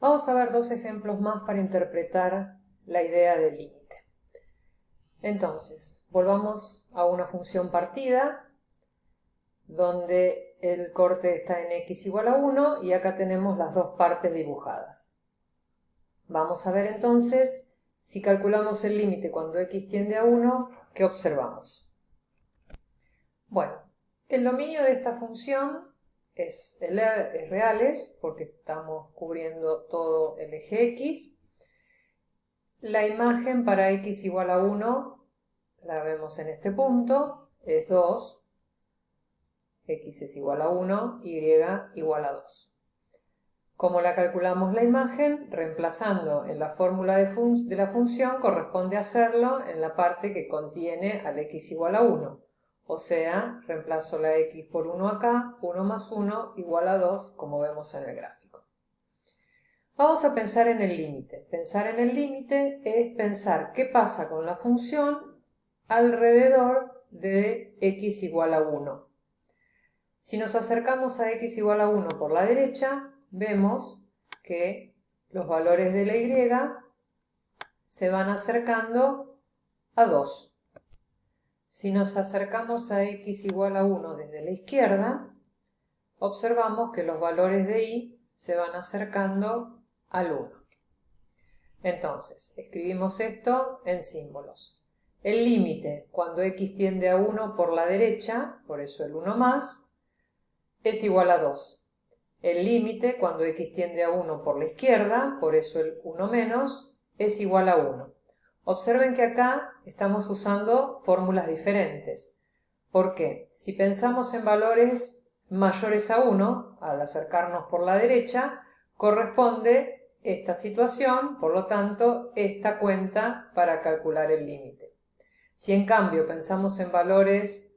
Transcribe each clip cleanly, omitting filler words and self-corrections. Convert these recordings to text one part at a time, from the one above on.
Vamos a ver dos ejemplos más para interpretar la idea del límite. Entonces, volvamos a una función partida, donde el corte está en x igual a 1 y acá tenemos las dos partes dibujadas. Vamos a ver entonces, si calculamos el límite cuando x tiende a 1, ¿qué observamos? Bueno, el dominio de esta función es reales, porque estamos cubriendo todo el eje x. La imagen para x igual a 1, la vemos en este punto, es 2. X es igual a 1, y igual a 2. Como la calculamos la imagen, reemplazando en la fórmula de la función, corresponde hacerlo en la parte que contiene al x igual a 1. O sea, reemplazo la x por 1 acá, 1 más 1 igual a 2, como vemos en el gráfico. Vamos a pensar en el límite. Pensar en el límite es pensar qué pasa con la función alrededor de x igual a 1. Si nos acercamos a x igual a 1 por la derecha, vemos que los valores de la y se van acercando a 2. Si nos acercamos a x igual a 1 desde la izquierda, observamos que los valores de y se van acercando al 1. Entonces, escribimos esto en símbolos. El límite cuando x tiende a 1 por la derecha, por eso el 1 más, es igual a 2. El límite cuando x tiende a 1 por la izquierda, por eso el 1 menos, es igual a 1. Observen que acá estamos usando fórmulas diferentes. ¿Por qué? Si pensamos en valores mayores a 1, al acercarnos por la derecha, corresponde esta situación, por lo tanto, esta cuenta para calcular el límite. Si en cambio pensamos en valores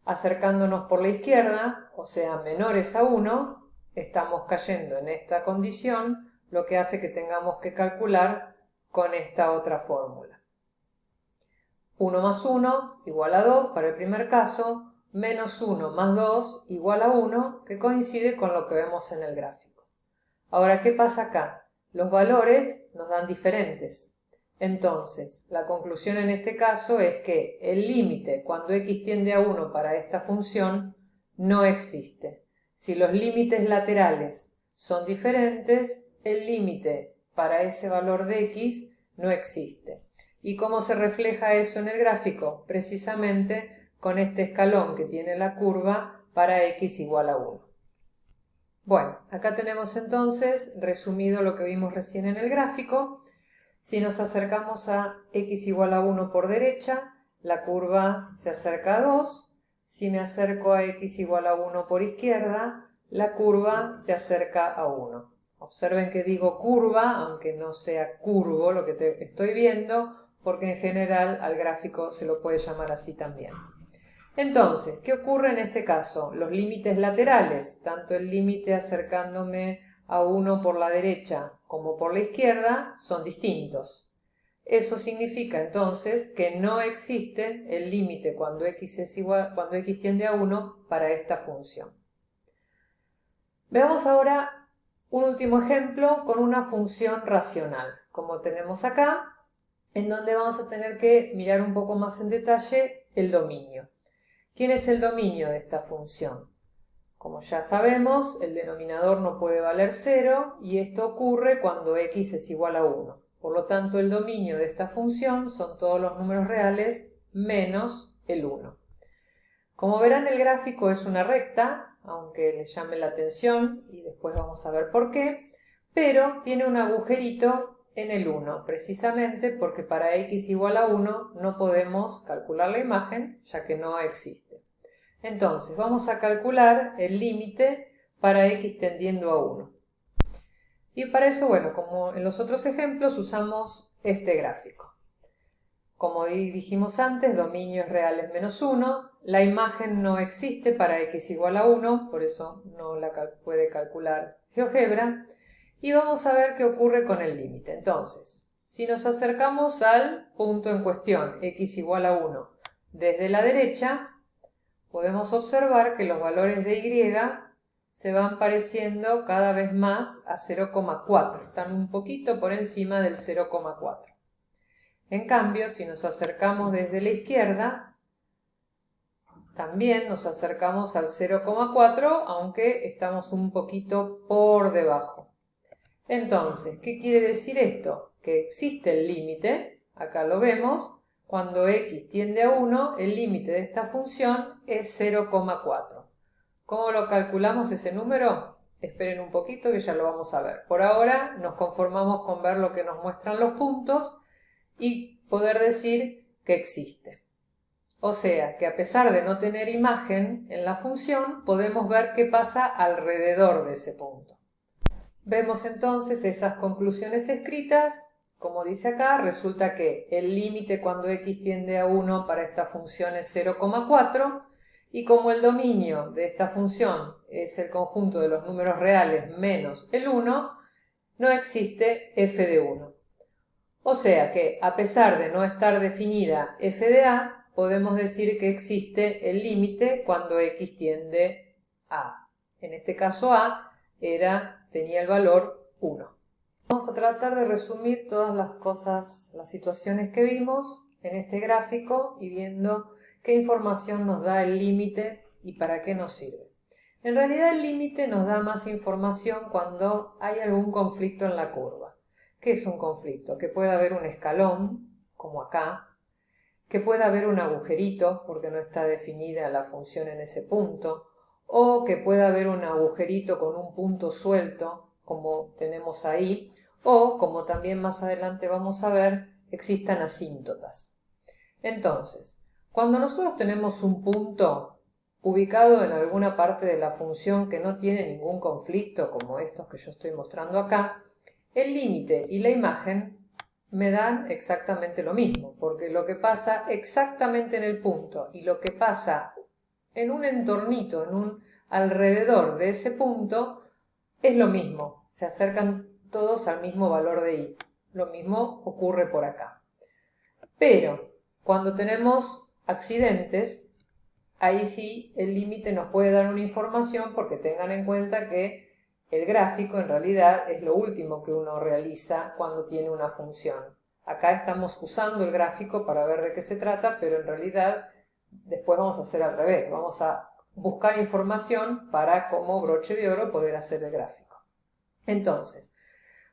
acercándonos por la izquierda, o sea, menores a 1, estamos cayendo en esta condición, lo que hace que tengamos que calcular con esta otra fórmula. 1 más 1 igual a 2 para el primer caso, menos 1 más 2 igual a 1, que coincide con lo que vemos en el gráfico. Ahora, ¿qué pasa acá? Los valores nos dan diferentes. Entonces, la conclusión en este caso es que el límite cuando x tiende a 1 para esta función no existe. Si los límites laterales son diferentes, el límite para ese valor de x no existe. ¿Y cómo se refleja eso en el gráfico? Precisamente con este escalón que tiene la curva para x igual a 1. Bueno, acá tenemos entonces resumido lo que vimos recién en el gráfico. Si nos acercamos a x igual a 1 por derecha, la curva se acerca a 2. Si me acerco a x igual a 1 por izquierda, la curva se acerca a 1. Observen que digo curva, aunque no sea curvo lo que estoy viendo, porque en general al gráfico se lo puede llamar así también. Entonces, ¿qué ocurre en este caso? Los límites laterales, tanto el límite acercándome a 1 por la derecha como por la izquierda, son distintos. Eso significa entonces que no existe el límite cuando x tiende a 1 para esta función. Veamos ahora un último ejemplo con una función racional, como tenemos acá, en donde vamos a tener que mirar un poco más en detalle el dominio. ¿Quién es el dominio de esta función? Como ya sabemos, el denominador no puede valer 0 y esto ocurre cuando x es igual a 1. Por lo tanto, el dominio de esta función son todos los números reales menos el 1. Como verán, el gráfico es una recta, aunque les llame la atención y después vamos a ver por qué, pero tiene un agujerito en el 1, precisamente porque para x igual a 1 no podemos calcular la imagen, ya que no existe. Entonces, vamos a calcular el límite para x tendiendo a 1. Y para eso, bueno, como en los otros ejemplos, usamos este gráfico. Como dijimos antes, dominio es reales menos 1. La imagen no existe para x igual a 1, por eso no la puede calcular GeoGebra. Y vamos a ver qué ocurre con el límite. Entonces, si nos acercamos al punto en cuestión, x igual a 1, desde la derecha, podemos observar que los valores de y se van pareciendo cada vez más a 0,4, están un poquito por encima del 0,4. En cambio, si nos acercamos desde la izquierda, también nos acercamos al 0,4, aunque estamos un poquito por debajo. Entonces, ¿qué quiere decir esto? Que existe el límite, acá lo vemos, cuando x tiende a 1, el límite de esta función es 0,4. ¿Cómo lo calculamos ese número? Esperen un poquito que ya lo vamos a ver. Por ahora nos conformamos con ver lo que nos muestran los puntos y poder decir que existe. O sea, que a pesar de no tener imagen en la función, podemos ver qué pasa alrededor de ese punto. Vemos entonces esas conclusiones escritas. Como dice acá, resulta que el límite cuando x tiende a 1 para esta función es 0,4 y como el dominio de esta función es el conjunto de los números reales menos el 1, no existe f de 1. O sea que, a pesar de no estar definida f de a, podemos decir que existe el límite cuando x tiende a. En este caso a tenía el valor 1. Vamos a tratar de resumir todas las situaciones que vimos en este gráfico y viendo qué información nos da el límite y para qué nos sirve. En realidad el límite nos da más información cuando hay algún conflicto en la curva. ¿Qué es un conflicto? Que pueda haber un escalón, como acá, que pueda haber un agujerito, porque no está definida la función en ese punto, o que pueda haber un agujerito con un punto suelto, como tenemos ahí, o, como también más adelante vamos a ver, existan asíntotas. Entonces, cuando nosotros tenemos un punto ubicado en alguna parte de la función que no tiene ningún conflicto, como estos que yo estoy mostrando acá, el límite y la imagen me dan exactamente lo mismo, porque lo que pasa exactamente en el punto y lo que pasa en un entornito, en un alrededor de ese punto, es lo mismo, se acercan todos al mismo valor de i. Lo mismo ocurre por acá. Pero cuando tenemos accidentes, ahí sí el límite nos puede dar una información, porque tengan en cuenta que el gráfico en realidad es lo último que uno realiza cuando tiene una función. Acá estamos usando el gráfico para ver de qué se trata, pero en realidad después vamos a hacer al revés. Vamos a buscar información para, como broche de oro, poder hacer el gráfico. Entonces,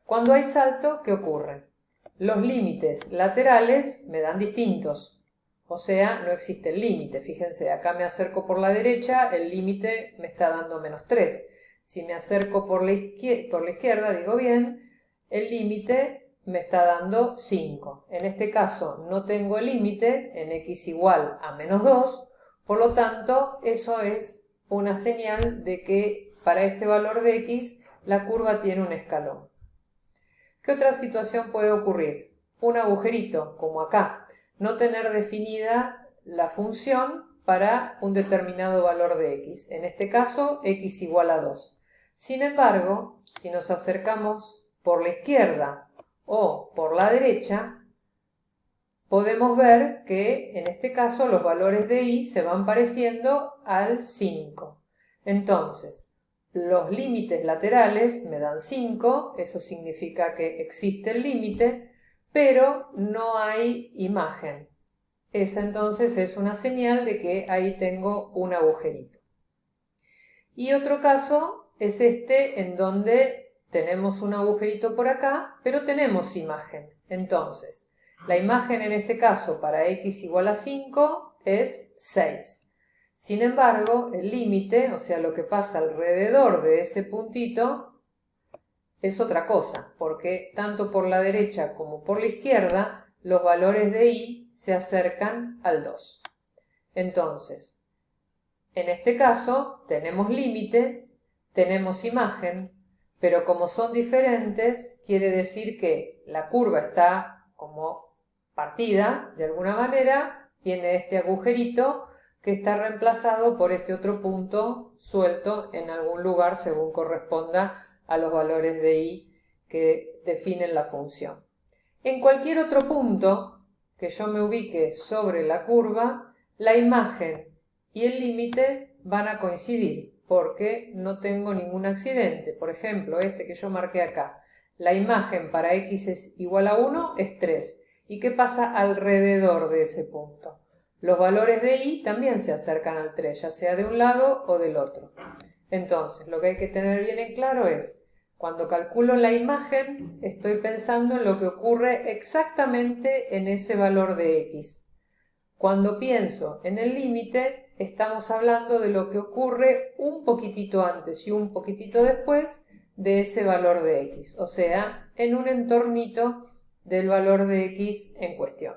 cuando hay salto, ¿qué ocurre? Los límites laterales me dan distintos. O sea, no existe el límite. Fíjense, acá me acerco por la derecha, el límite me está dando -3. Si me acerco por la izquierda, digo bien, el límite me está dando 5. En este caso no tengo el límite en x igual a -2, por lo tanto eso es una señal de que para este valor de x la curva tiene un escalón. ¿Qué otra situación puede ocurrir? Un agujerito, como acá, no tener definida la función para un determinado valor de x. En este caso, x igual a 2. Sin embargo, si nos acercamos por la izquierda o por la derecha, podemos ver que en este caso los valores de i se van pareciendo al 5. Entonces, los límites laterales me dan 5, eso significa que existe el límite, pero no hay imagen. Esa entonces es una señal de que ahí tengo un agujerito. Y otro caso es este en donde tenemos un agujerito por acá, pero tenemos imagen. Entonces, la imagen en este caso para x igual a 5 es 6. Sin embargo, el límite, o sea, lo que pasa alrededor de ese puntito, es otra cosa, porque tanto por la derecha como por la izquierda, los valores de i se acercan al 2. Entonces, en este caso, tenemos límite, tenemos imagen, pero como son diferentes, quiere decir que la curva está como partida, de alguna manera, tiene este agujerito que está reemplazado por este otro punto suelto en algún lugar según corresponda a los valores de i que definen la función. En cualquier otro punto que yo me ubique sobre la curva, la imagen y el límite van a coincidir, porque no tengo ningún accidente. Por ejemplo, este que yo marqué acá. La imagen para x es igual a 1 es 3. ¿Y qué pasa alrededor de ese punto? Los valores de y también se acercan al 3, ya sea de un lado o del otro. Entonces, lo que hay que tener bien en claro es, cuando calculo la imagen, estoy pensando en lo que ocurre exactamente en ese valor de x. Cuando pienso en el límite, estamos hablando de lo que ocurre un poquitito antes y un poquitito después de ese valor de x, o sea, en un entornito del valor de x en cuestión.